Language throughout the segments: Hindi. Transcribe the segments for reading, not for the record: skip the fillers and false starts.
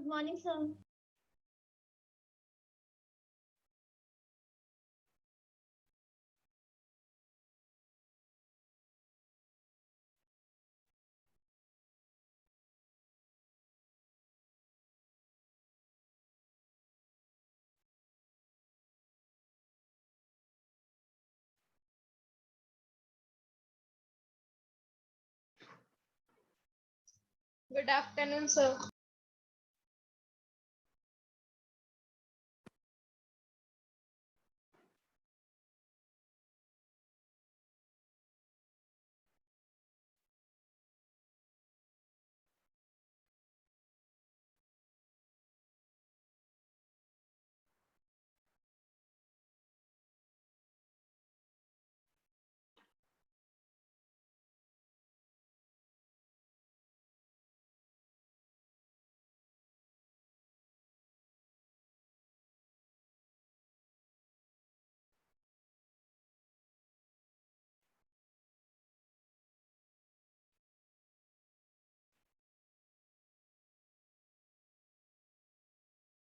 Good morning, sir. Good afternoon, sir.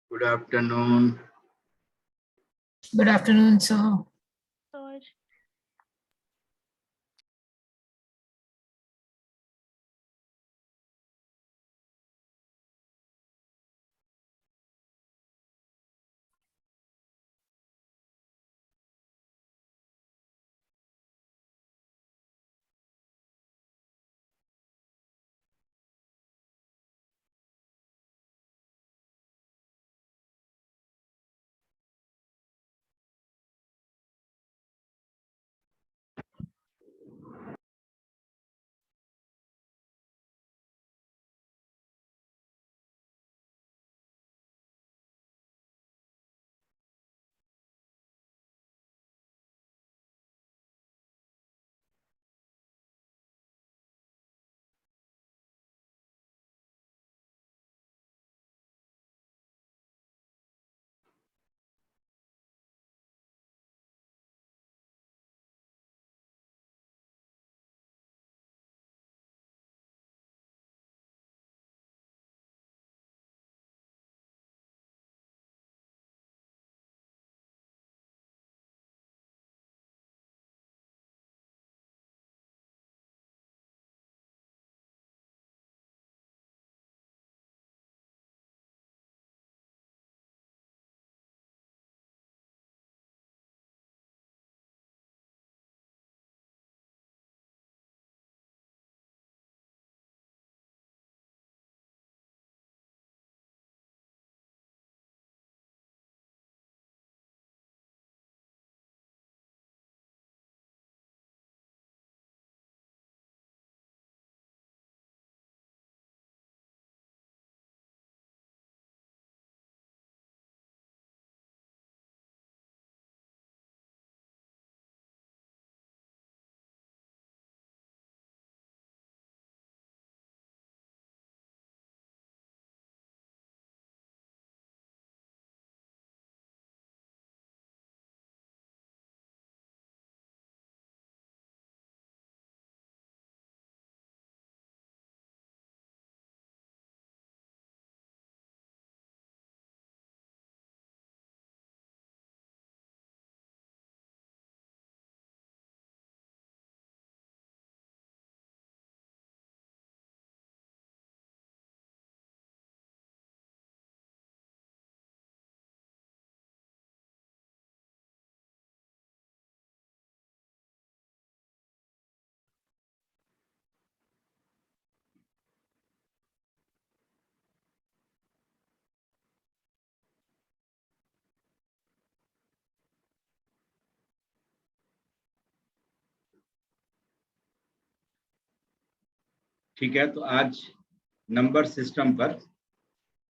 Good afternoon. Good afternoon, sir. Sir. ठीक है, तो आज नंबर सिस्टम पर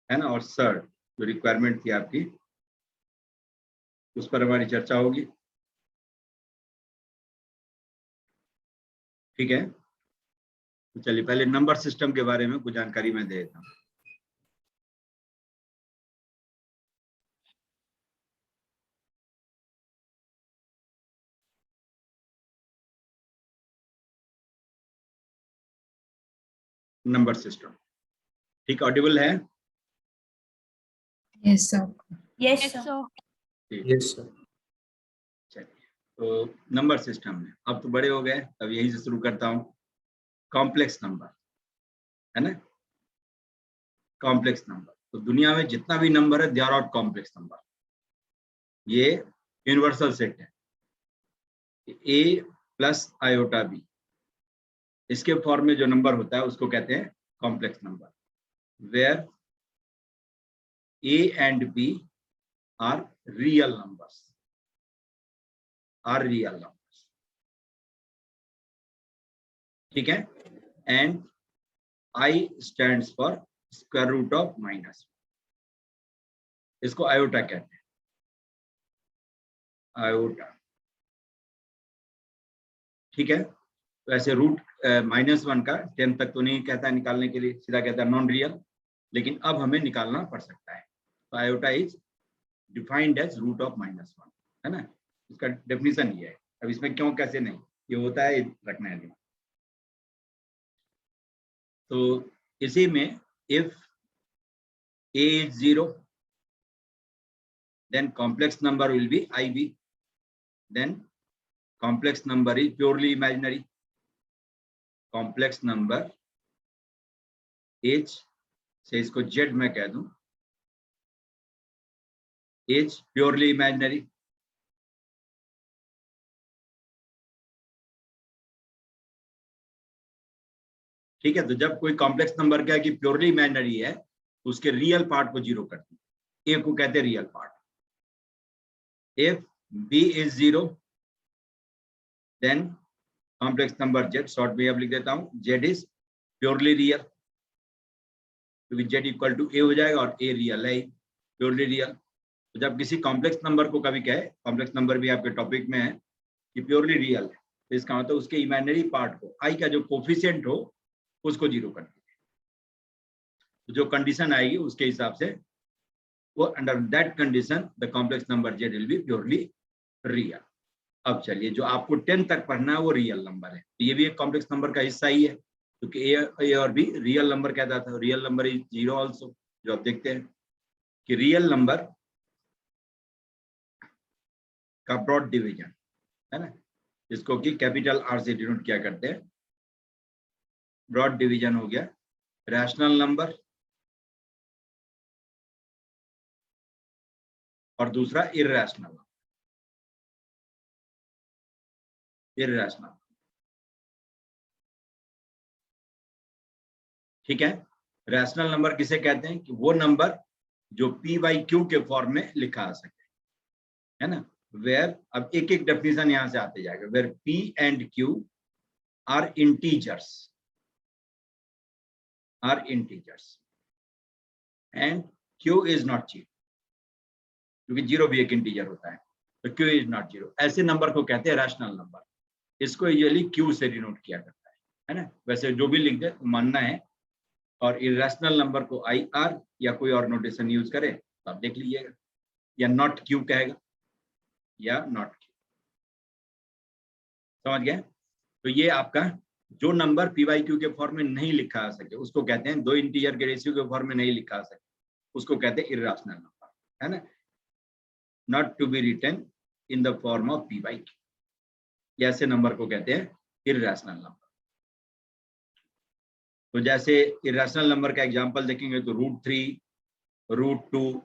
है ना, और सर जो रिक्वायरमेंट थी आपकी उस पर हमारी चर्चा होगी। ठीक है, तो चलिए पहले नंबर सिस्टम के बारे में कुछ जानकारी मैं दे देता हूँ। नंबर सिस्टम ठीक, ऑडिबल है? Yes, sir. Yes, Yes, sir. sir. Yes sir. चलिए, तो नंबर सिस्टम में अब तो बड़े हो गए, अब यहीं से शुरू करता हूँ। कॉम्प्लेक्स नंबर है ना, कॉम्प्लेक्स नंबर। तो दुनिया में जितना भी नंबर है they are all complex number. ये यूनिवर्सल सेट है, ए प्लस आयोटा बी, इसके फॉर्म में जो नंबर होता है उसको कहते हैं complex number, where a and b are real numbers, are real numbers. ठीक है, and i stands for square root of minus, इसको आयोटा कहते हैं, आयोटा। ठीक है, तो ऐसे रूट -1 का 10 तक तो नहीं कहता है निकालने के लिए, सीधा कहता है नॉन रियल, लेकिन अब हमें निकालना पड़ सकता है। तो iota is defined as root of -1, है ना, इसका डेफिनेशन ये है। अब इसमें क्यों कैसे नहीं ये होता है, रखना है दिमाग। तो इसी में if a is 0 then complex number will be IB, then complex number is purely imaginary, complex number h से इसको z मैं कह दूं, h purely imaginary, ठीक है। तो जब कोई कॉम्प्लेक्स नंबर क्या है कि प्योरली इमेजिनरी है, उसके रियल पार्ट को जीरो करती है, ए को कहते हैं real part. If b is 0 then complex number z, short में अब लिख देता हूं, z इज प्योरली रियल, क्योंकि z इक्वल टू a हो जाएगा और a रियल है, प्योरली रियल। तो जब किसी कॉम्प्लेक्स नंबर को कभी कहे, कॉम्प्लेक्स नंबर भी आपके टॉपिक में है कि प्योरली रियल है, तो इसका मतलब उसके इमेजिनरी पार्ट को, आई का जो कोफिशिएंट हो उसको जीरो कर दीजिए। तो जो कंडीशन आएगी उसके हिसाब से वो, under that condition the complex number z will be purely real. अब चलिए, जो आपको 10 तक पढ़ना है वो रियल नंबर है, तो ये भी एक कॉम्प्लेक्स नंबर का हिस्सा ही है, क्योंकि a और b रियल नंबर कहता था। रियल नंबर इज 0 ऑल्सो, जो आप देखते हैं कि रियल नंबर का ब्रॉड डिवीजन है ना, जिसको कि कैपिटल R से डिनोट किया करते हैं। ब्रॉड डिवीजन हो गया रैशनल नंबर और दूसरा इर्रेशनल, इर्रेशनल। ठीक है, रैशनल नंबर किसे कहते हैं कि वो नंबर जो p/q के फॉर्म में लिखा आ सके, है ना। वेयर, अब एक एक डेफिनेशन यहां से आते जाएगा, where p and q are integers, are integers and q is not 0, क्योंकि 0 भी एक इंटीजर होता है, तो q इज नॉट 0। ऐसे नंबर को कहते हैं रैशनल नंबर, इसको यूजुअली q से डिनोट किया करता है ना। वैसे जो भी लिख दे तो मानना है, और इरेशनल नंबर को IR या कोई और नोटेशन यूज करे तो आप देख लीजिएगा, या नॉट Q कहेगा, या नॉट Q, समझ गए। तो ये आपका जो नंबर p/q के फॉर्म में नहीं लिखा आ सके उसको कहते हैं, दो इंटीजर के रेशियो के फॉर्म में नहीं लिखा आ सके उसको कहते हैं इर्रेशनल नंबर, है ना, not to be written in the form of p/q, ऐसे नंबर को कहते हैं इर्रेशनल नंबर। तो जैसे इरेशनल नंबर का एग्जांपल देखेंगे तो √3, √2,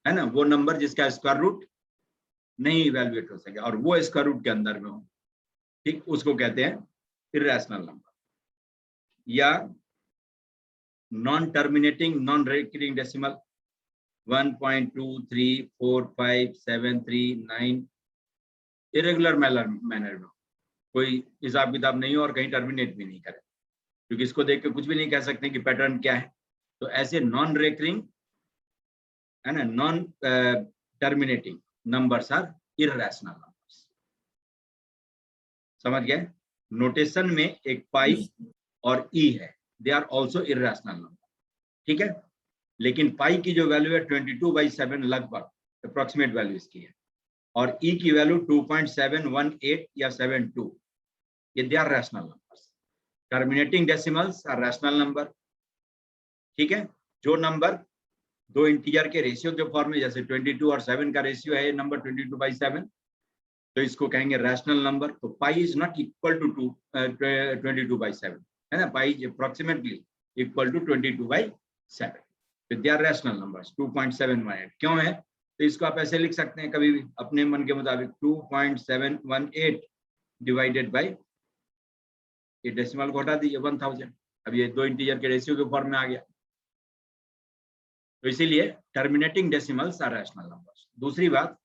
है ना, वो नंबर जिसका स्क्वायर रूट नहीं इवेल्युएट हो सके और वो स्क्वायर रूट के अंदर में हो, ठीक, उसको कहते हैं इरेशनल नंबर। या non terminating non recurring decimal 1.2345739 irregular manner में, कोई हिसाब किताब नहीं हो और कहीं टर्मिनेट भी नहीं करे, क्योंकि इसको देख के कुछ भी नहीं कह सकते कि पैटर्न क्या है। तो ऐसे नॉन रेकरिंग है ना, non terminating numbers are irrational numbers. समझ गए? नोटेशन में एक पाई और ई है, they are also irrational number, ठीक है। लेकिन पाई की जो वैल्यू है 22/7 लगभग अप्रोक्सीमेट वैल्यू इसकी है, और ई की वैल्यू 2.718 या 72, ये they are rational numbers. Terminating decimals are rational number, ठीक है। जो नंबर दो इंटीजर के रेशियो के फॉर्म में, जैसे 22 और 7 का रेशियो है नंबर 22/7, तो इसको कहेंगे रैशनल नंबर। तो pi is not equal to 22/7, है ना, pi is approximately equal to 22/7, तो दे आर रैशनल नंबर्स। 2.718 क्यों है? तो इसको आप ऐसे लिख सकते हैं कभी भी अपने मन के मुताबिक, 2.718 डिवाइडेड बाई, ये डेसिमल को हटा दीजिए 1000, अब ये दो इंटीजर के रेशियो के फॉर्म में आ गया। तो इसीलिए terminating decimals are rational numbers. दूसरी बात,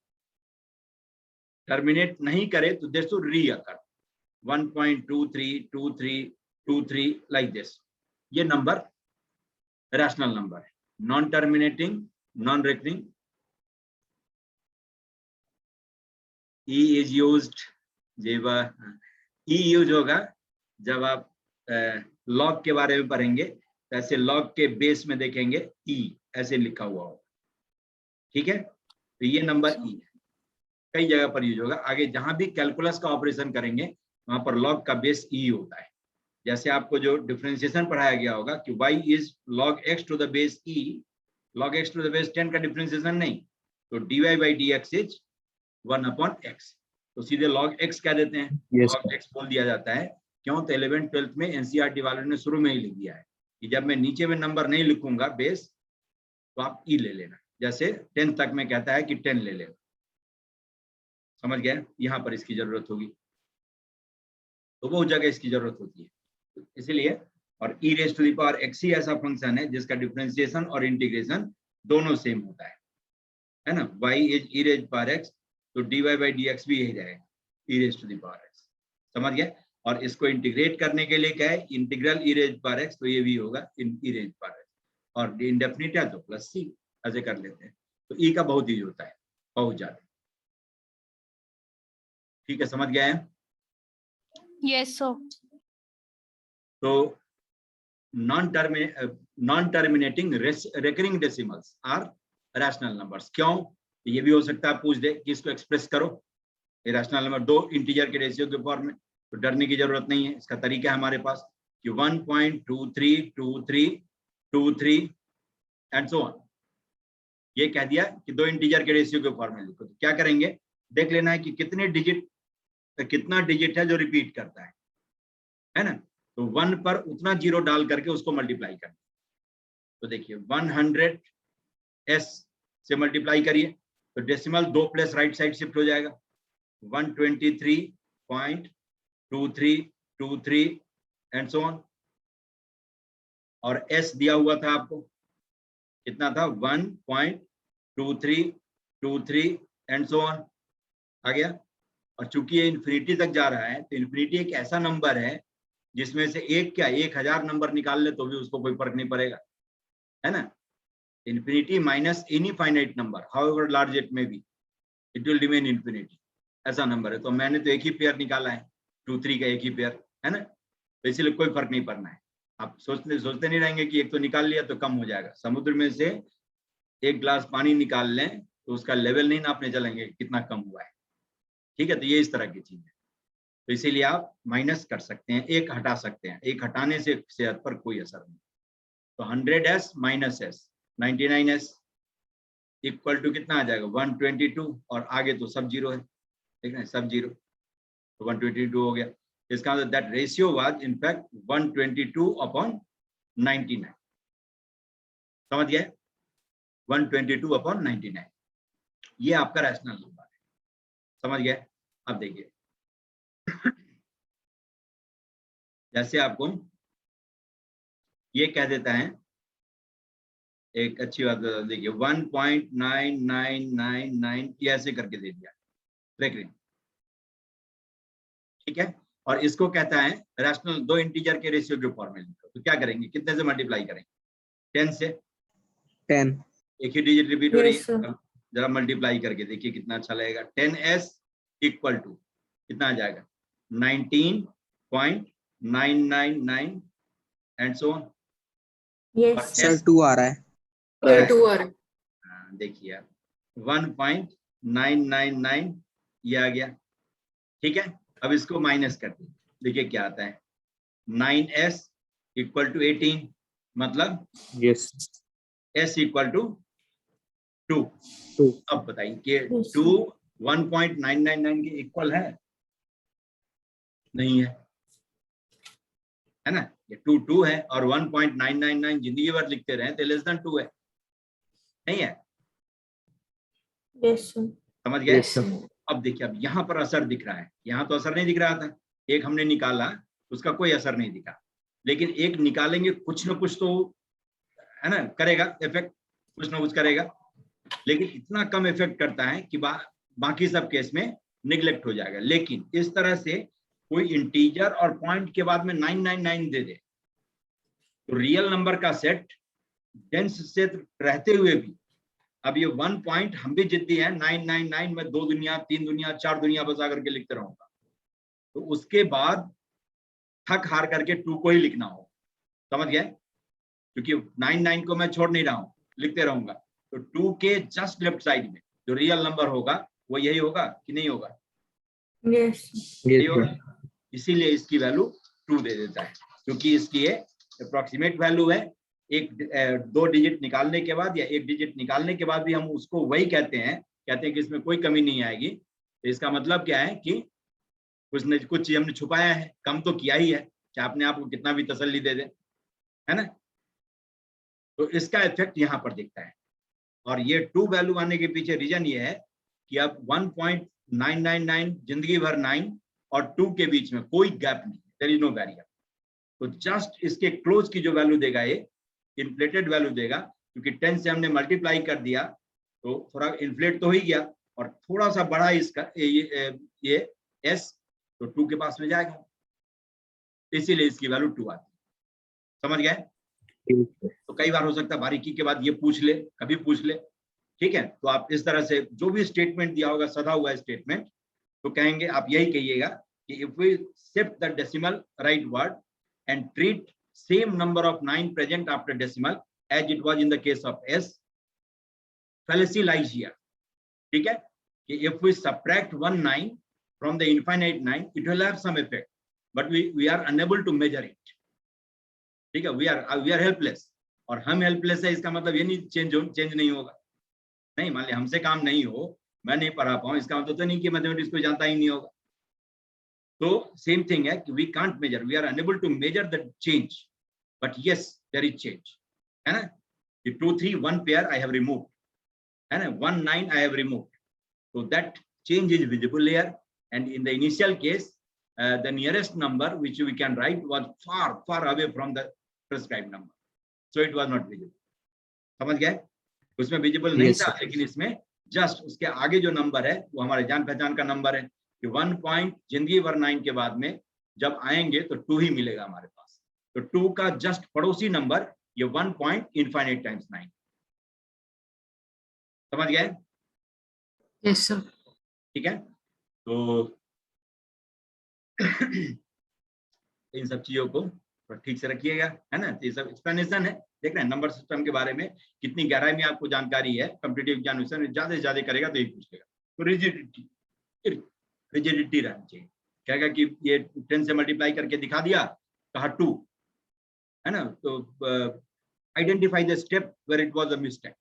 टर्मिनेट नहीं करे तो this should reoccur 1.232323 like this, ये नंबर रैशनल नंबर है। Non terminating, non recurring, e is used, जब ई यूज होगा जब आप लॉग के बारे में पढ़ेंगे, तो ऐसे लॉग के बेस में देखेंगे ई ऐसे लिखा हुआ होगा, ठीक है। तो ये नंबर ई है, कई जगह पर यूज होगा। आगे जहां भी कैलकुलस का ऑपरेशन करेंगे वहां पर लॉग का बेस ई होता है। जैसे आपको जो डिफरेंशिएशन पढ़ाया गया होगा कि y is log x to the base e, log x to the base 10 का डिफरेंशिएशन नहीं, तो dy/dx इज 1/x, तो सीधे log x कह देते हैं, log x बोल दिया जाता है। क्यों? तो 11th 12th में एनसीईआरटी वालों ने शुरू में ही लिख दिया है कि जब मैं नीचे में नंबर नहीं लिखूंगा बेस, तो आप e ले लेना। जैसे 10 तक में कहता है कि 10 ले लेना, समझ गए? यहाँ पर इसकी जरूरत होगी, तो बहुत जगह इसकी जरूरत होती है, तो इसलिए। और e raise to the power x ही ऐसा फंक्शन है जिसका डिफरेंशिएशन और इंटीग्रेशन दोनों सेम होता है ना। y is e raise power x, तो dy/dx भी यही रहेगा, e raise to the power x, समझ गए? और इसको इंटीग्रेट करने के लिए क्या है, integral e raise power x, तो ये भी होगा e रेज़ पावर x, और इंडेफिनिट है तो प्लस c, ऐसे कर लेते हैं। तो e का बहुत यूज होता है, बहुत ज्यादा, ठीक है, समझ गए हैं? Yes, sir. तो non terminating recurring decimals are rational numbers. क्यों? ये भी हो सकता है पूछ दे कि इसको एक्सप्रेस करो, ये रैशनल नंबर दो इंटीजर के रेशियो के फॉर्म में, तो डरने की जरूरत नहीं है, इसका तरीका है हमारे पास कि 1.232323 एंड सो ऑन। ये कह दिया कि दो इंटीजर के रेशियो के फॉर्म में लिखो, तो क्या करेंगे, देख लेना है कि कितना डिजिट है जो रिपीट करता है ना। तो 1 पर उतना जीरो डाल करके उसको मल्टीप्लाई करना। तो देखिए 100s से मल्टीप्लाई करिए, तो decimal 2 plus right side shift हो जाएगा, 123.2323 एंड सो ऑन। और s दिया हुआ था आपको, कितना था, 1.2323 एंड सो ऑन, आ गया। और चूंकि ये इन्फिनिटी तक जा रहा है, तो इन्फिनिटी एक ऐसा नंबर है जिसमें से एक क्या 1000 नंबर निकाल ले तो भी उसको कोई फर्क नहीं पड़ेगा, है ना। Infinity minus any finite number, however large it may be, it will remain infinity, ऐसा नंबर है। तो मैंने तो एक ही पेयर निकाला है, 2 3 का एक ही पेयर है ना, तो इसलिए कोई फर्क नहीं पड़ना है। आप सोचते नहीं रहेंगे कि एक तो निकाल लिया तो कम हो जाएगा। समुद्र में से एक ग्लास पानी निकाल लें तो उसका लेवल नहीं नापने चलेंगे कितना कम हुआ है, ठीक है। तो ये इस तरह की चीज है, तो इसीलिए आप माइनस कर सकते हैं, एक हटा सकते हैं, एक हटाने से सेहत पर कोई असर नहीं। तो 100s minus s 99s equal to कितना आ जाएगा, 122, और आगे तो सब जीरो है, ठीक है, सब जीरो, तो 122 हो गया। इसका मतलब that ratio was in fact 122/99, समझ गए, 122/99, ये आपका रैशनल नंबर है, समझ गए। अब देखिए जैसे आपको ये कह देता है, एक अच्छी बात देखिए 1.9999 ये ऐसे करके दे दिया रेकरिंग, ठीक है। और इसको कहता है रैशनल, दो इंटीजर के रेशियो के फॉर्म में लिखो। तो क्या करेंगे, कितने से मल्टीप्लाई करेंगे, 10 से। 10 एक ही डिजिट रिपीट हो रही Yes, है, sir. अब जरा मल्टीप्लाई करके देखिए कितना अच्छा लगेगा। 10s इक्वल टू कितना आ जाएगा, 19.999 and so on. Yes. Sir 2 आ रहा है। Yeah, 2 are. देखिए 1.999 ये आ गया, ठीक है। अब इसको माइनस कर दीजिए, देखिए क्या आता है, 9s इक्वल टू 18, मतलब यस s इक्वल टू 2। 2 अब बताइए कि Yes, 2 1.999 के इक्वल है, नहीं है ना। ये 2 है और 1.999 जिंदगी भर लिखते रहे तो लेस देन 2 है, नहीं है, Yes, sir. समझ गए। Yes, sir. अब देखिए, अब यहाँ पर असर दिख रहा है, यहाँ तो असर नहीं दिख रहा था, एक हमने निकाला उसका कोई असर नहीं दिखा, लेकिन एक निकालेंगे कुछ ना कुछ तो है ना करेगा इफेक्ट, कुछ ना कुछ करेगा, लेकिन इतना कम इफेक्ट करता है कि बाकी सब केस में निगलेक्ट हो जाएगा। लेकिन इस तरह से कोई इंटीजर और पॉइंट के बाद में 999 दे दे तो रियल नंबर का सेट डेंस से रहते हुए भी, अब ये 1 पॉइंट हम भी जिद्दी हैं, 999 में 2 दुनिया 3 दुनिया 4 दुनिया बसा करके लिखते रहूंगा, तो उसके बाद थक हार करके 2 को ही लिखना हो, समझ गए, क्योंकि 99 को मैं छोड़ नहीं रहा हूं, लिखते रहूंगा। तो 2 के जस्ट लेफ्ट साइड में जो रियल नंबर होगा वो यही होगा कि नहीं होगा, Yes. यही होगा। इसीलिए इसकी वैल्यू 2 दे देता है, क्योंकि इसकी ये अप्रोक्सीमेट वैल्यू है। एक 2 डिजिट निकालने के बाद या 1 डिजिट निकालने के बाद भी हम उसको वही कहते हैं कि इसमें कोई कमी नहीं आएगी। तो इसका मतलब क्या है कि कुछ न कुछ चीज हमने छुपाया है, कम तो किया ही है, चाहे अपने आप को कितना भी तसल्ली दे दे, है ना। तो इसका इफेक्ट यहाँ पर दिखता है। और ये 2 वैल्यू आने के पीछे रीजन ये है कि अब 1.999 जिंदगी भर 9 और 2 के बीच में कोई गैप नहीं, देयर इज नो बैरियर। तो जस्ट इसके क्लोज की जो वैल्यू देगा ये इन्फ्लेटेड वैल्यू देगा, क्योंकि 10 से हमने मल्टीप्लाई कर दिया तो थोड़ा इन्फ्लेट तो ही गया, और थोड़ा सा बड़ा इसका ये s तो 2 के पास में जाएगा, इसीलिए इसकी वैल्यू 2 आती है, समझ गए। तो कई बार हो सकता है बारीकी के बाद ये पूछ ले, कभी पूछ ले, ठीक है। तो आप इस तरह से जो भी स्टेटमेंट दिया होगा, सदा हुआ स्टेटमेंट, तो कहेंगे आप यही कहिएगा कि if we shift the decimal right word and treat same number of 9 present after decimal as it was in the case of s, fallacy lies here, ठीक है, कि if we subtract 1 9 from the infinite 9 it will have some effect, but we are unable to measure it, ठीक है, we are helpless, और हम helpless है इसका मतलब ये नहीं चेंज नहीं होगा, नहीं, मान लिया हमसे काम नहीं हो, मैं नहीं पढ़ा पाऊं, इसका मतलब तो नहीं कि मैथमेटिक्स को जानता ही नहीं होगा। तो सेम थिंग है कि we can't measure, we are unable to measure the change, but yes there is change, है ना। ये 2 3 1 पेयर आई हैव रिमूव्ड, है ना, 1 9 I have removed, so that change is visible here, and in the initial case the nearest number which we can write was far away from the prescribed number, so it was not visible, समझ गए। उसमें विजिबल नहीं था, लेकिन इसमें जस्ट उसके आगे जो नंबर है वो हमारे जान पहचान का नंबर है कि 1 पॉइंट जिंदगी भर 9 के बाद में जब आएंगे तो 2 ही मिलेगा हमारे पास, तो 2 का जस्ट पड़ोसी नंबर ये 1 पॉइंट इनफाइनाइट टाइम्स 9, समझ गए। Yes, sir. ठीक है, तो इन सब चीजों को ठीक से रखिएगा, है ना। ये सब एक्सप्लेनेशन है, देख रहे हैं नंबर सिस्टम के बारे में कितनी गहराई में आपको जानकारी है। कॉम्पिटिटिव एग्जामिनेशन ज्यादा से ज्यादा करेगा तो ये पूछेगा, तो रिजिडिटी रहनी चाहिए, कहेगा कि ये 10 से मल्टीप्लाई करके दिखा दिया, कहा 2, है ना, तो identify the step where it was a mistake,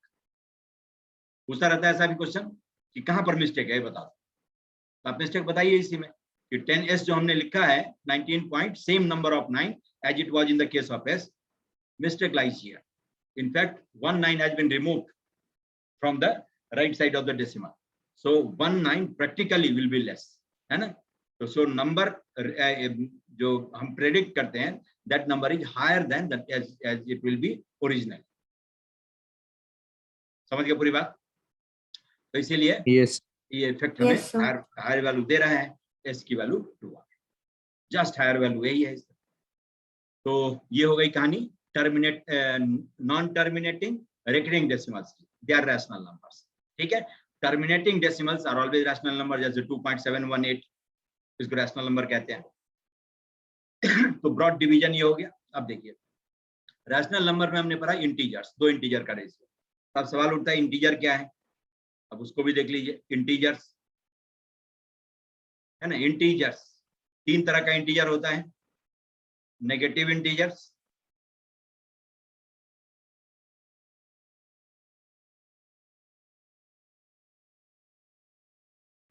पूछता रहता है ऐसा भी क्वेश्चन कि कहां पर मिस्टेक है बताओ, तो आप मिस्टेक बताइए इसी में कि 10s जो हमने लिखा है 19 point same number of 9 as it was in the case of s, mistake lies here, in fact 1 9 has been removed from the right side of the decimal, so 1 9 practically will be less, है ना। तो सो नंबर जो हम प्रेडिक्ट करते हैं that number is higher than that as it will be original, समझ गए पूरी बात। तो इसीलिए यस ये इफेक्ट हमें Yes, sir. हायर वैल्यू दे रहा है, एस की वैल्यू 2 आ, जस्ट हायर वैल्यू यही है इसका। तो ये हो गई कहानी terminate non terminating recurring decimals, they are rational numbers. ठीक है, terminating decimals are always rational number, जैसे 2.718 इसको रैशनल नंबर कहते हैं। तो ब्रॉड डिवीजन ये हो गया। अब देखिए रैशनल नंबर में हमने पढ़ा इंटीजर्स, दो इंटीजर का रेशियो। अब सवाल उठता है इंटीजर क्या है, अब उसको भी देख लीजिए। इंटीजर्स है ना, इंटीजर्स तीन तरह का इंटीजर होता है। Negative integers,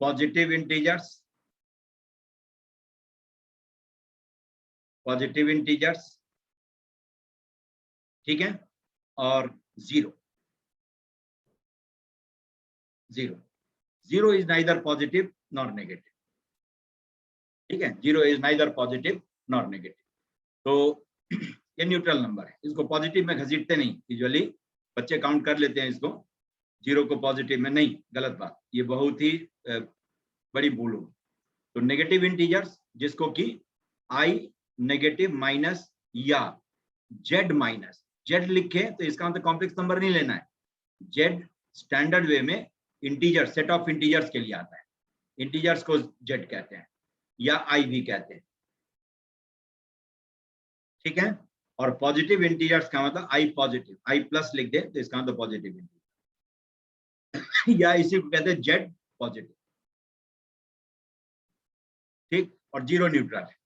positive integers, positive integers, ठीक है, और zero. Zero, zero is neither positive nor negative. ठीक है, zero is neither positive nor negative. तो ये न्यूट्रल नंबर है, इसको पॉजिटिव में घसीटते नहीं। यूजुअली बच्चे काउंट कर लेते हैं इसको, जीरो को पॉजिटिव में नहीं, गलत बात, ये बहुत ही बड़ी भूल होगी। तो नेगेटिव इंटीजर्स जिसको कि आई नेगेटिव माइनस या जेड माइनस, जेड लिखे तो इसका मतलब कॉम्प्लेक्स नंबर नहीं लेना है। जेड स्टैंडर्ड वे में इंटीजर, सेट ऑफ इंटीजर्स के लिए आता है। इंटीजर्स को जेड कहते हैं या आई भी कहते हैं। ठीक है, और पॉजिटिव इंटीजर्स का मतलब आई पॉजिटिव, आई प्लस लिख दे तो इसका मतलब पॉजिटिव इंटीजर या इसी को कहते हैं जेड पॉजिटिव। ठीक, और जीरो न्यूट्रल है।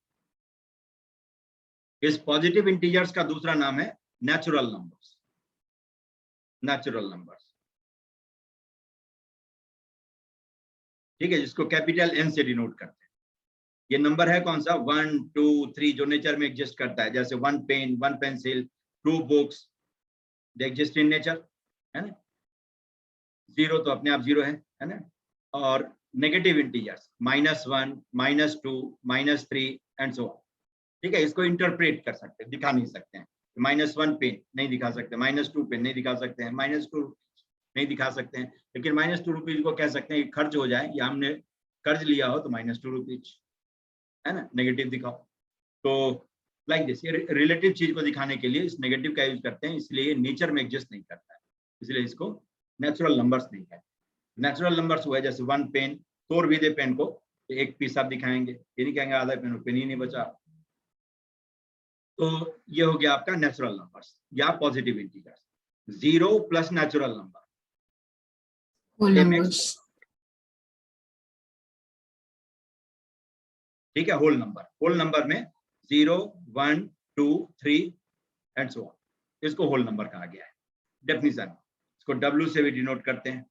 इस पॉजिटिव इंटीजर्स का दूसरा नाम है नेचुरल नंबर्स। नेचुरल नंबर्स, ठीक है, जिसको कैपिटल एन से डिनोट करते हैं। ये नंबर है कौन सा, 1 2 3, जो नेचर में एग्जिस्ट करता है। जैसे 1 pen, 1 pencil, 2 books, they exist in nature, है ना। जीरो तो अपने आप जीरो है ना। और negative integers -1, -2, -3 and so on. ठीक है, इसको इंटरप्रेट कर सकते हैं, दिखा नहीं सकते हैं। -1 पेन नहीं दिखा सकते, -2 पेन नहीं दिखा सकते हैं, -2 नहीं दिखा सकते हैं, लेकिन -2 रुपीज को कह सकते हैं खर्च हो जाए, या हमने कर्ज लिया हो तो -2 रुपीज, है ना, नेगेटिव दिखाओ। तो लाइक दिस, ये रिलेटिव चीज को दिखाने के लिए इस नेगेटिव का यूज करते हैं, इसलिए नेचर में एग्जिस्ट नहीं करता है, इसलिए इसको नेचुरल नंबर्स नहीं कहते। नेचुरल नंबर्स हुआ जैसे 1 पेन, तोड़ भी दे पेन को, एक पीस आप दिखाएंगे, ये नहीं कहेंगे आधा पेन, पेन ही नहीं बचा। तो ये हो गया आपका नेचुरल नंबर्स या positive integers. Zero plus natural number, Whole numbers. ठीक है, होल नंबर। होल नंबर में 0 1 2 3 एंड सो ऑन, इसको होल नंबर कहा गया है। डेफिनेशन, इसको W से भी डिनोट करते हैं।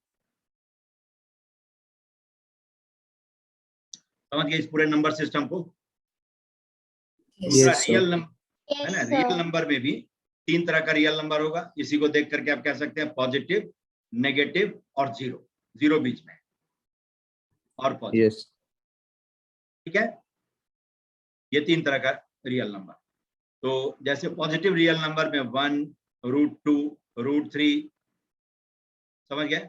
समझ गए इस पूरे नंबर सिस्टम को। Yes, sir. रियल नंबर है ना, Yes, रियल sir. नंबर में भी तीन तरह का रियल नंबर होगा। इसी को देख करके आप कह सकते हैं पॉजिटिव, नेगेटिव और जीरो, जीरो बीच में और पॉजिटिव। Yes. ठीक है, ये तीन तरह का रियल नंबर। तो जैसे पॉजिटिव रियल नंबर में 1 √2 √3, समझ गए,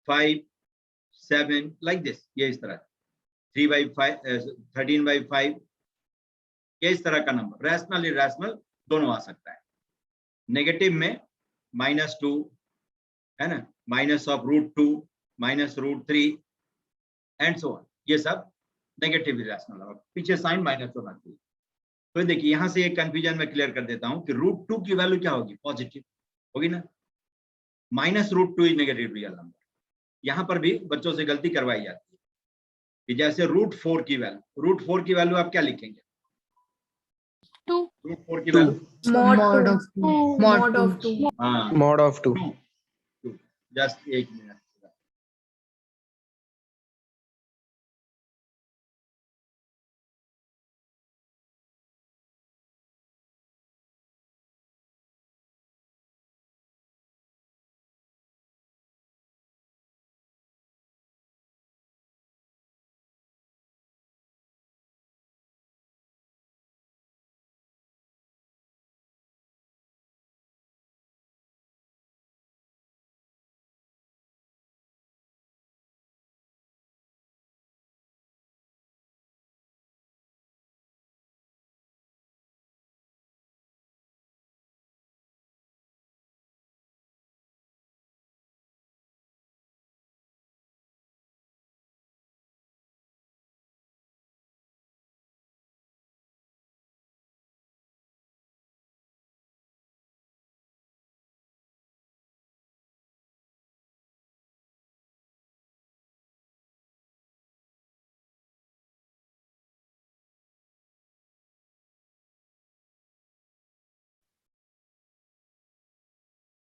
5 7 लाइक दिस, ये इस तरह 3/5 13/5, ये इस तरह का नंबर। रैशनल इरैशनल दोनों आ सकता है। नेगेटिव में -2 है ना, -√2, -√3 एंड सो ऑन, ये सब नेगेटिव इरैशनल नंबर, पीछे साइन माइनस होना चाहिए। तो देखिए यहाँ से एक कंफ्यूजन में क्लियर कर देता हूँ कि √2 की वैल्यू क्या होगी, पॉजिटिव होगी ना, -√2 इज नेगेटिव रियल नंबर। यहाँ पर भी बच्चों से गलती करवाई जाती है कि जैसे √4 की वैल्यू, √4 की वैल्यू आप क्या लिखेंगे, 2. √4 की 2. Value, Mod of 2. Mod of 2. हाँ, Mod of 2. जस्ट एक मिनट।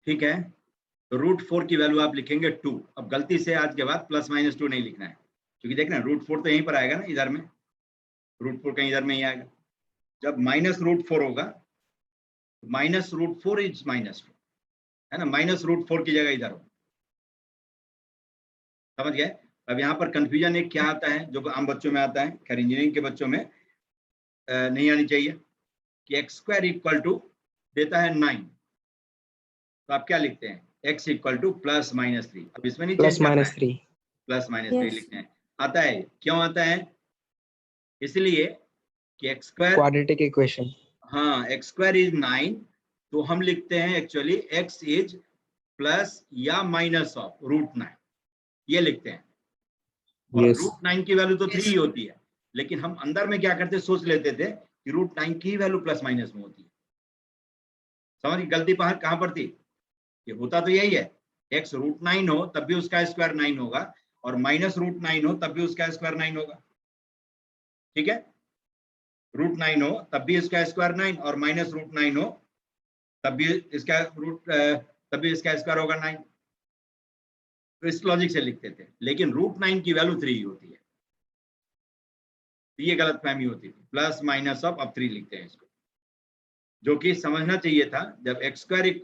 ठीक है, तो √4 की वैल्यू आप लिखेंगे 2। अब गलती से आज के बाद +-2 नहीं लिखना है, क्योंकि देखना √4 तो यहीं पर आएगा ना, इधर में √4 कहीं इधर में ही आएगा। जब -√4 होगा तो -√4 इज -2 है ना, -√4 की जगह इधर हो, समझ गए। अब यहाँ पर कंफ्यूजन एक क्या आता है जो आम बच्चों में आता है, खैर इंजीनियरिंग के बच्चों में नहीं आनी चाहिए, कि x² = देता है 9, तो आप क्या लिखते हैं, x = +-3। अब इसमें नहीं चेंज करना है, +-3 +-3 लिखते हैं। आता है, क्यों आता है, इसलिए कि x², क्वाड्रेटिक इक्वेशन। हाँ x² = 9, तो हम लिखते हैं एक्चुअली x इज प्लस या माइनस ऑफ √9, ये लिखते हैं। और यस √9 की वैल्यू तो 3 ही होती है, लेकिन हम अंदर में क्या करते, सोच लेते थे कि √9 की वैल्यू +-माइनस में होती है। समझ, गलती बाहर कहां पर थी, ये होता तो यही है, x √9 हो तब भी उसका स्क्वायर 9 होगा, और -√9 हो तब भी उसका स्क्वायर 9 होगा। ठीक है, √9 हो तब भी इसका स्क्वायर 9, और -√9 हो तब भी इसका स्क्वायर होगा 9। तो इस लॉजिक से लिखते थे, लेकिन √9 की वैल्यू 3 होती है, तो ये गलत फहमी होती थी, +-ऑफ अब 3 लिखते हैं इसको, जो कि समझना चाहिए था। जब x² =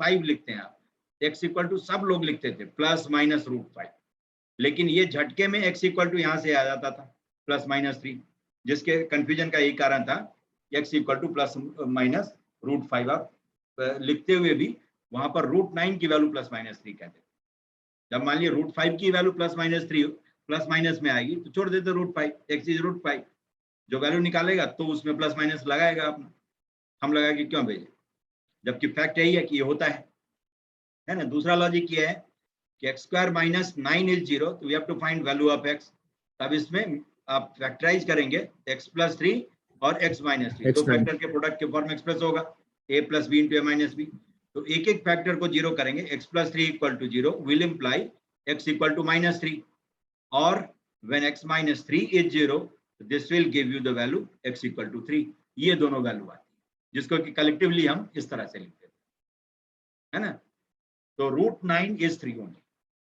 5 लिखते हैं आप, x = सब लोग लिखते थे +-√5, लेकिन ये झटके में x = यहाँ से आ जाता था +-3, जिसके कंफ्यूजन का यही कारण था, x = +-√5 आप लिखते हुए भी वहां पर √9 की वैल्यू +-3 कहते थे। जब मान लीजिए √5 की वैल्यू +-3 प्लस-माइनस में आएगी तो छोड़ देते √5, x इज √5, जो वैल्यू निकालेगा तो उसमें +-माइनस लगाएगा अपना, हम लगा के क्यों भेजे, जबकि फैक्ट यही है कि ये होता है ना। दूसरा लॉजिक ये है कि x² - 9 इज 0, तो we have to find value of x। तब इसमें आप फैक्टराइज करेंगे x + 3 और x - 3, दो फैक्टर के प्रोडक्ट के फॉर्म में एक्सप्रेस होगा, a + b × a - b। तो एक एक फैक्टर को 0 करेंगे, x + 3 = 0 will imply x = -3, or when x - 3 is 0, this will give you the value x = 3। ये दोनों वैल्यू आती है, जिसको कि कलेक्टिवली हम इस तरह से लिखते हैं, है ना। तो √9 is 3 only,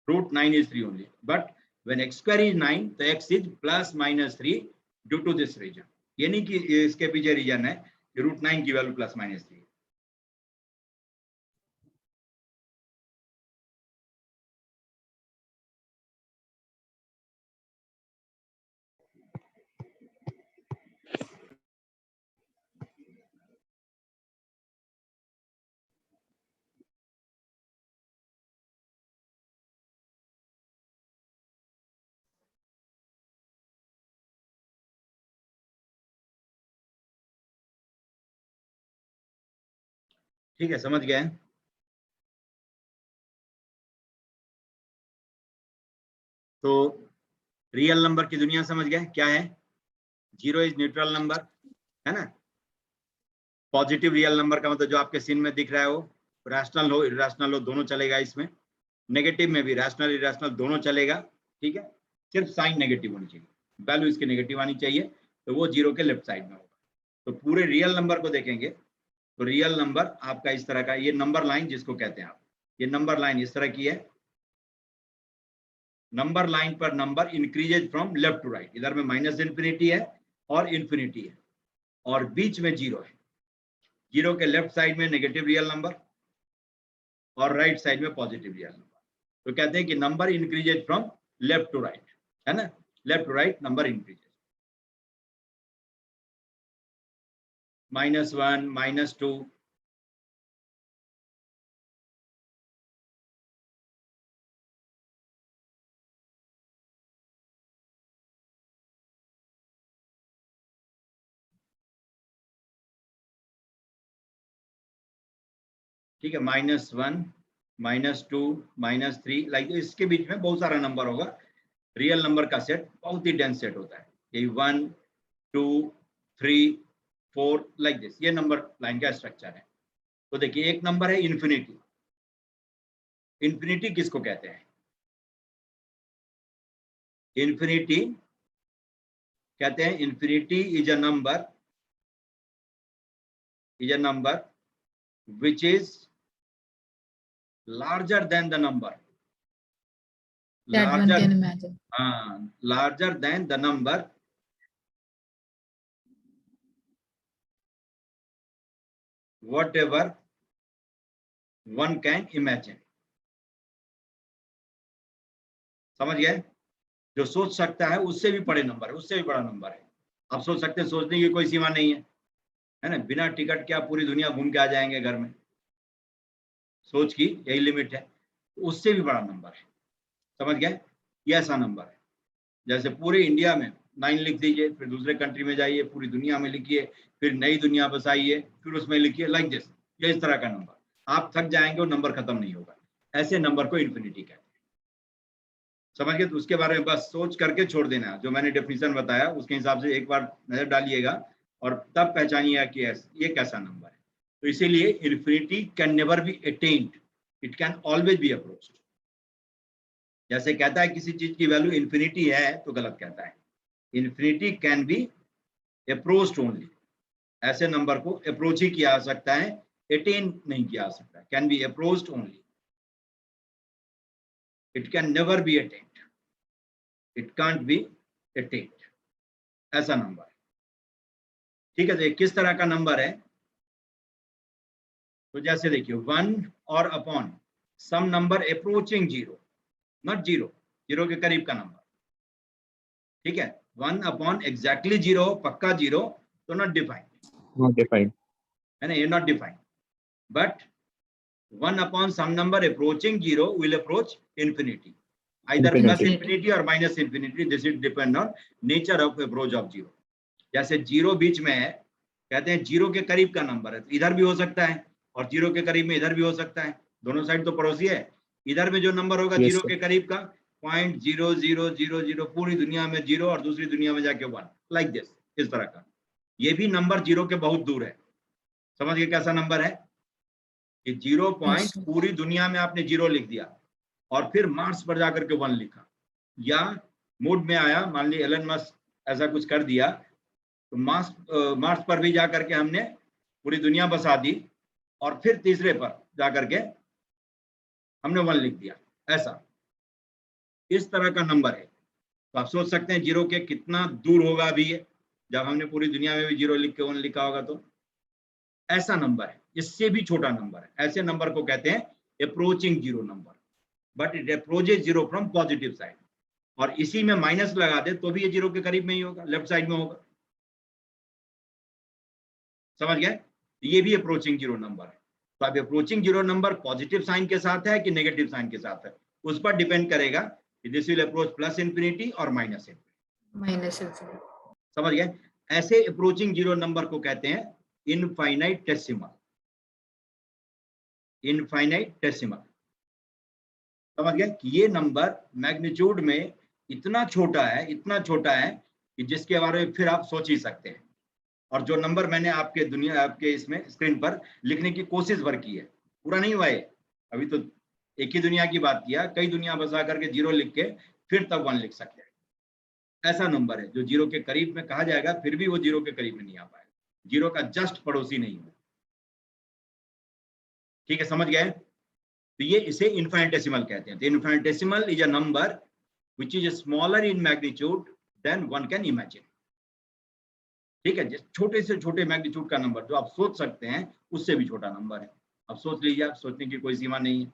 √9 is 3 only, but when x² is 9, तो x is +-3 due to this region। ये नहीं कि इसके पीछे रीजन है कि √9 की वैल्यू +-3। ठीक है, समझ गए। तो रियल नंबर की दुनिया समझ गए क्या है, 0 इज न्यूट्रल नंबर, है ना। पॉजिटिव रियल नंबर का मतलब जो आपके सीन में दिख रहा है वो रैशनल हो इरेशनल हो दोनों चलेगा, इसमें नेगेटिव में भी रैशनल इरेशनल दोनों चलेगा। ठीक है, सिर्फ साइन नेगेटिव होनी चाहिए, वैल्यू इसकी नेगेटिव आनी चाहिए, तो वो 0 के लेफ्ट साइड में होगा। तो पूरे रियल नंबर को देखेंगे तो रियल नंबर आपका इस तरह का, ये नंबर लाइन जिसको कहते हैं आप, ये नंबर लाइन इस तरह की है। नंबर लाइन पर number increases from left to right, इधर में -∞ है और इंफिनिटी है, और बीच में 0 है। 0 के लेफ्ट साइड में नेगेटिव रियल नंबर और राइट साइड में पॉजिटिव रियल नंबर। तो कहते हैं कि number increases from left to right, है ना, left to right number increases. -1 -2, ठीक है, -1 -2 -3, लाइक इसके बीच में बहुत सारा नंबर होगा। रियल नंबर का सेट बहुत ही डेंस सेट होता है, यही 1 2 3 4 लाइक दिस, ये नंबर लाइन का स्ट्रक्चर है। तो देखिए एक नंबर है इंफिनिटी। इंफिनिटी किसको कहते हैं, इंफिनिटी कहते हैं, infinity is a number which is larger than the number, That one larger, can imagine. हाँ, larger than the number whatever one can imagine. समझ गए? जो सोच सकता है उससे भी बड़े नंबर है, उससे भी बड़ा नंबर है। आप सोच सकते हैं, सोचने की कोई सीमा नहीं है ना? बिना टिकट के आप पूरी दुनिया घूम के आ जाएंगे घर में, सोच की यही लिमिट है। उससे भी बड़ा नंबर है, समझ गए? ये ऐसा नंबर है जैसे पूरे इंडिया में 9 लिख दीजिए, फिर दूसरे कंट्री में जाइए, पूरी दुनिया में लिखिए, फिर नई दुनिया बसाइए, फिर उसमें लिखिए, लाइक दिस। ये इस तरह का नंबर, आप थक जाएंगे और नंबर खत्म नहीं होगा। ऐसे नंबर को इन्फिनिटी कहते हैं, समझ गए? तो उसके बारे में बस सोच करके छोड़ देना, जो मैंने डेफिनेशन बताया उसके हिसाब से एक बार नजर डालिएगा और तब पहचानिएगा कि ये कैसा नंबर है। तो इसीलिए infinity can never be attend, it can always be approached. जैसे कहता है किसी चीज की वैल्यू इन्फिनिटी है तो गलत कहता है, infinity can be approached only. ऐसे नंबर को अप्रोच ही किया जा सकता है, अटेन नहीं किया जा सकता, can be approached only, it can never be attend, it can't be attend, ऐसा नंबर है। ठीक है, तो किस तरह का नंबर है? तो जैसे देखिए 1 और upon some number approaching 0, not 0, 0 के करीब का नंबर। ठीक है, 1 अपॉन एग्जैक्टली 0, पक्का 0 तो नॉट डिफाइंड, Not defined. है ना? ये not defined, but 1 upon some number approaching 0 will approach infinity, either plus Infinity. infinity or minus infinity, this is depend on nature of approach of 0। जैसे 0 बीच में है, कहते हैं 0 के करीब का नंबर है, तो इधर भी हो सकता है और 0 के करीब में इधर भी हो सकता है, दोनों साइड तो पड़ोसी है। इधर में जो नंबर होगा Yes, 0 sir. के करीब का 0.0000, पूरी दुनिया में 0 और दूसरी दुनिया में जाके 1, लाइक दिस, इस तरह का। ये भी नंबर 0 के बहुत दूर है, समझ गए कैसा नंबर है? कि 0 पॉइंट Yes, sir. पूरी दुनिया में आपने 0 लिख दिया और फिर मार्स पर जाकर के 1 लिखा, या मूड में आया, मान ली एलन मस्क ऐसा कुछ कर दिया तो मार्स पर भी जाकर के हमने पूरी दुनिया बसा दी और फिर तीसरे पर जाकर के हमने 1 लिख दिया, ऐसा इस तरह का नंबर है। तो आप सोच सकते हैं 0 के कितना दूर होगा अभी ये, जब हमने पूरी दुनिया में भी 0 लिख के 1 लिखा होगा। तो ऐसा नंबर है, इससे भी छोटा नंबर है। ऐसे नंबर को कहते हैं approaching 0 number, but it approaches 0 from positive side, और इसी में माइनस लगा दे तो भी ये 0 के करीब में ही होगा, लेफ्ट साइड में होगा, समझ गए? ये भी अप्रोचिंग 0 नंबर है। तो अब अप्रोचिंग 0 नंबर पॉजिटिव साइन के साथ है कि नेगेटिव साइन के साथ है, उस पर डिपेंड करेगा कि this will approach plus infinity और माइनस इन्फिनिटी, Minus infinity. समझ गए? ऐसे अप्रोचिंग 0 नंबर को कहते हैं इनफाइनाइटेसिमल, इनफाइनाइटेसिमल, समझ गए? कि ये नंबर मैग्नीट्यूड में इतना छोटा है, इतना छोटा है कि जिसके बारे में फिर आप सोच ही सकते हैं। और जो नंबर मैंने आपके इसमें स्क्रीन पर लिखने की कोशिश भर की है, पूरा नहीं हुआ है अभी, तो एक ही दुनिया की बात किया, कई दुनिया बसा करके 0 लिख के फिर तब 1 लिख सकते हैं। ऐसा नंबर है जो 0 के करीब में कहा जाएगा, फिर भी वो 0 के करीब में नहीं आ पाएगा, 0 का जस्ट पड़ोसी नहीं हो। ठीक है, समझ गए? तो ये इसे इनफाइनिटेसिमल कहते हैं। तो infinitesimal is a number which is smaller in magnitude than one can imagine. ठीक है, जिस छोटे से छोटे मैग्नीट्यूड का नंबर जो आप सोच सकते हैं उससे भी छोटा नंबर है। अब सोच लीजिए, आप सोचने की कोई सीमा नहीं है।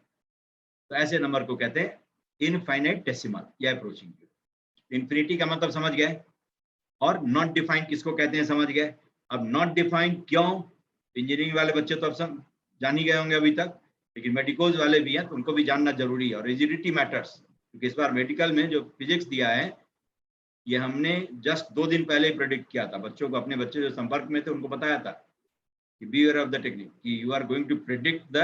तो ऐसे नंबर को कहते हैं इनफाइनिटेसिमल या अप्रोचिंग। इन्फिनिटी का मतलब समझ गए, और नॉट डिफाइंड किसको कहते हैं समझ गए। अब नॉट डिफाइंड क्यों? इंजीनियरिंग वाले बच्चे तो अब सब जान ही गए होंगे अभी तक, लेकिन मेडिकल्स वाले भी हैं तो उनको भी जानना जरूरी है। और रिजिडिटी मैटर्स, क्योंकि इस बार मेडिकल में जो फिजिक्स दिया है ये हमने जस्ट 2 दिन पहले ही प्रेडिक्ट किया था बच्चों को, अपने बच्चे जो संपर्क में थे उनको बताया था कि be aware of the technique, कि you are going to predict the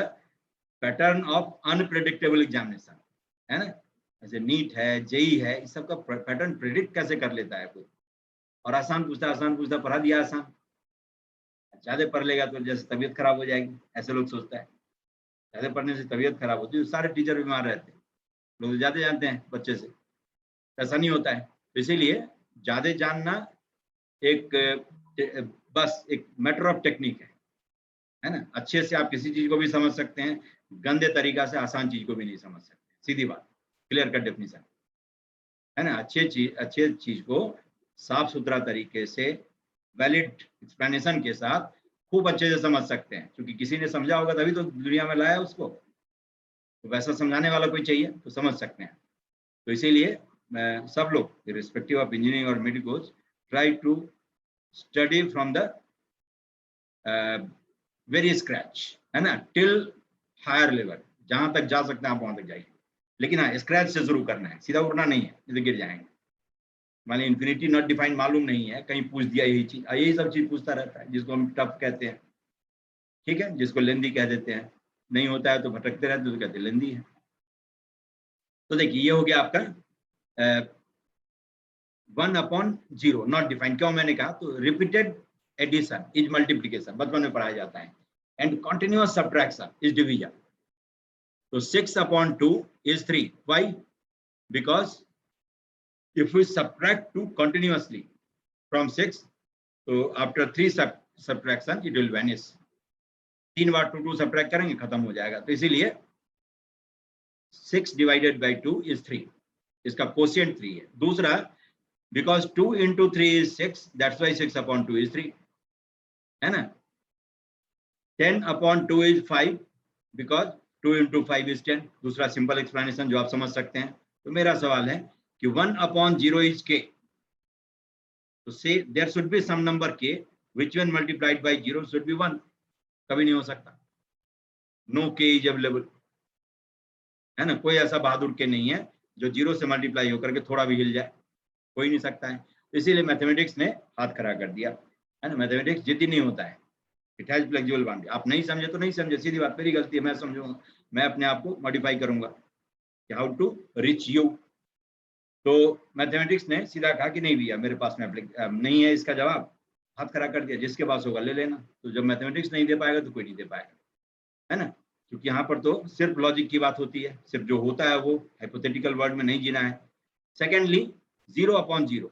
pattern of unpredictable examination, है ना? जैसे नीट है, जेई है, इस सब का पैटर्न प्रेडिक्ट कैसे कर लेता है कोई, और आसान पूछता पढ़ा दिया आसान, ज्यादा पढ़ लेगा तो जैसे तबीयत खराब हो जाएगी, ऐसे लोग सोचता है। ज्यादा पढ़ने से तबीयत खराब होती है, सारे टीचर बीमार रहते हैं, लोग ज्यादा जानते हैं बच्चे से, ऐसा नहीं होता है। तो इसीलिए ज्यादा जानना एक बस एक मैटर ऑफ टेक्निक है ना? अच्छे से आप किसी चीज को भी समझ सकते हैं, गंदे तरीका से आसान चीज को भी नहीं समझ सकते, सीधी बात, क्लियर कट डेफिनेशन है ना। अच्छे चीज को साफ सुथरा तरीके से वैलिड एक्सप्लेनेशन के साथ खूब अच्छे से समझ सकते हैं, क्योंकि किसी ने समझा होगा तभी तो दुनिया में लाया उसको, तो वैसा समझाने वाला कोई चाहिए तो समझ सकते हैं। तो इसीलिए सब लोग रिस्पेक्टिव ऑफ इंजीनियरिंग और medicals try to study from the very scratch, है ना, टिल हायर लेवल, जहां तक जा सकते हैं आप वहां तक जाइए, लेकिन हाँ स्क्रैच से शुरू करना है, सीधा उड़ना नहीं है, नहीं तो गिर जाएंगे। मान ली इन्फिनिटी नॉट डिफाइंड मालूम नहीं है, कहीं पूछ दिया यही चीज, यही सब चीज पूछता रहता है, जिसको हम टफ कहते हैं, ठीक है, जिसको लेंदी कह देते हैं, नहीं होता है तो भटकते रहते तो कहते लेंदी है। तो देखिए ये हो गया आपका 1/0 नॉट डिफाइंड। क्यों मैंने कहा, तो रिपीटेड एडिशन इज मल्टीप्लीकेशन, बचपन में पढ़ाया जाता है, and continuous subtraction is division. तो 6/2 is 3. Why? Because if we subtract 2 continuously from 6, so after 3 subtraction it will vanish. 3 bar 2 subtract करेंगे खत्म हो जाएगा, तो इसीलिए 6 divided by 2 is 3, इसका quotient 3 है। दूसरा, because 2 into 3 is 6, that's why 6/2 is 3, है ना। 10/2 is 5, because 2 into 5 is 10, दूसरा सिंपल एक्सप्लेनेशन जो आप समझ सकते हैं। तो मेरा सवाल है कि 1/0 is k, तो से there should be some number k which when multiplied by 0 should be 1, कभी नहीं हो सकता, no k is available, है ना। कोई ऐसा बहादुर के नहीं है जो 0 से मल्टीप्लाई होकर के थोड़ा भी हिल जाए, कोई नहीं सकता है। इसीलिए मैथमेटिक्स ने हाथ खड़ा कर दिया, है ना। मैथमेटिक्स जिद्दी नहीं होता है, इट हैज फ्लेक्सिबल बाउंड्री। आप नहीं समझे तो नहीं समझे, सीधी बात, मेरी गलती है, मैं समझूंगा, मैं अपने आप को मॉडिफाई करूंगा कि हाउ टू रीच यू। तो मैथमेटिक्स ने सीधा कहा कि नहीं भैया मेरे पास में नहीं है इसका जवाब, हाथ खड़ा कर दिया, जिसके पास होगा ले लेना। तो जब मैथमेटिक्स नहीं दे पाएगा तो कोई नहीं दे पाएगा, है ना, क्योंकि यहाँ पर तो सिर्फ लॉजिक की बात होती है, सिर्फ जो होता है वो हाइपोथेटिकल वर्ल्ड में नहीं जीना है। सेकेंडली 0/0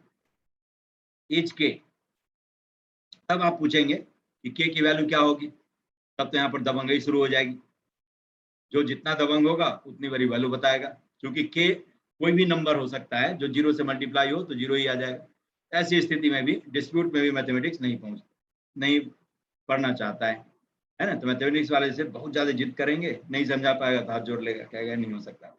इज के, तब आप पूछेंगे कि के की वैल्यू क्या होगी, तब तो यहाँ पर दबंगई शुरू हो जाएगी, जो जितना दबंग होगा उतनी बड़ी वैल्यू बताएगा, क्योंकि के कोई भी नंबर हो सकता है जो 0 से मल्टीप्लाई हो तो 0 ही आ जाएगा। ऐसी स्थिति में भी, डिस्प्यूट में भी मैथमेटिक्स नहीं पढ़ना चाहता है ना। तो मैथमेटिक्स वाले से बहुत ज्यादा जिद करेंगे, नहीं समझा पाएगा तो हाथ जोड़ लेगा, कहेगा नहीं हो सकता,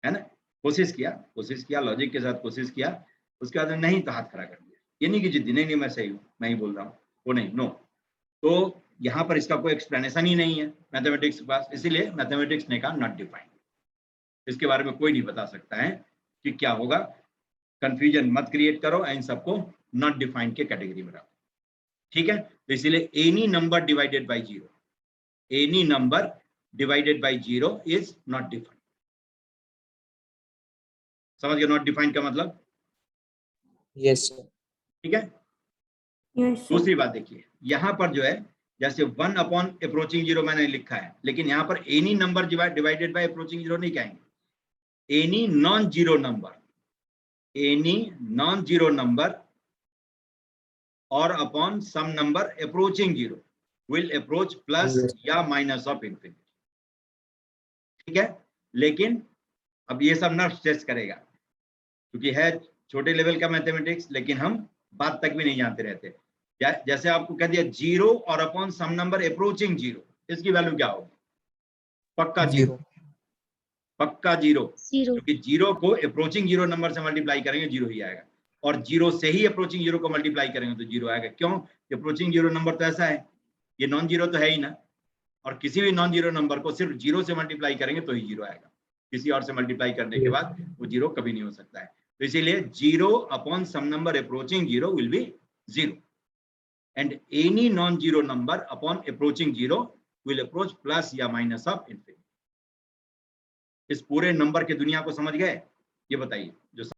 है ना। कोशिश किया लॉजिक के साथ कोशिश किया, उसके बाद नहीं तो हाथ खड़ा कर दिया। ये नहीं कि जिद्दी, नहीं मैं सही हूँ, मैं ही बोल रहा हूँ, वो नहीं, नो। तो यहाँ पर इसका कोई एक्सप्लेनेशन ही नहीं है मैथमेटिक्स के पास, इसीलिए मैथमेटिक्स ने कहा नॉट डिफाइंड, इसके बारे में कोई नहीं बता सकता है कि क्या होगा। कंफ्यूजन मत क्रिएट करो, इन सबको नॉट डिफाइंड के कैटेगरी में रखो, ठीक है। तो इसीलिए any number divided bye 0, any number divided bye 0 is not defined. समझ गए नॉट डिफाइंड का मतलब? Yes sir. ठीक है। दूसरी बात देखिए, यहाँ पर जो है जैसे 1/अप्रोचिंग 0 मैंने लिखा है, लेकिन यहाँ पर any number divided by approaching 0 नहीं कहेंगे, एनी नॉन जीरो नंबर और upon some number approaching 0 will approach plus या माइनस ऑफ इंफिनिटी, ठीक है। लेकिन अब ये सब नर्व टेस्ट करेगा, क्योंकि है छोटे लेवल का मैथमेटिक्स, लेकिन हम बात तक भी नहीं जानते रहते। जैसे आपको कह दिया 0 और अपॉन सम नंबर अप्रोचिंग 0, इसकी वैल्यू क्या होगी? पक्का 0, पक्का 0, क्योंकि 0 को अप्रोचिंग 0 नंबर से मल्टीप्लाई करेंगे 0 ही आएगा, और 0 से ही अप्रोचिंग 0 को मल्टीप्लाई करेंगे तो 0 आएगा। क्यों? अप्रोचिंग 0 नंबर तो ऐसा है, ये नॉन जीरो तो है ही ना, और किसी भी नॉन जीरो नंबर को सिर्फ 0 से मल्टीप्लाई करेंगे तो ही 0 आएगा, किसी और से मल्टीप्लाई करने के बाद वो 0 कभी नहीं हो सकता है। तो इसीलिए 0 upon some number approaching 0 will be 0, and any non-zero number upon approaching 0 will approach plus या minus of infinity। इस पूरे नंबर के दुनिया को समझ गए? ये बताइए जो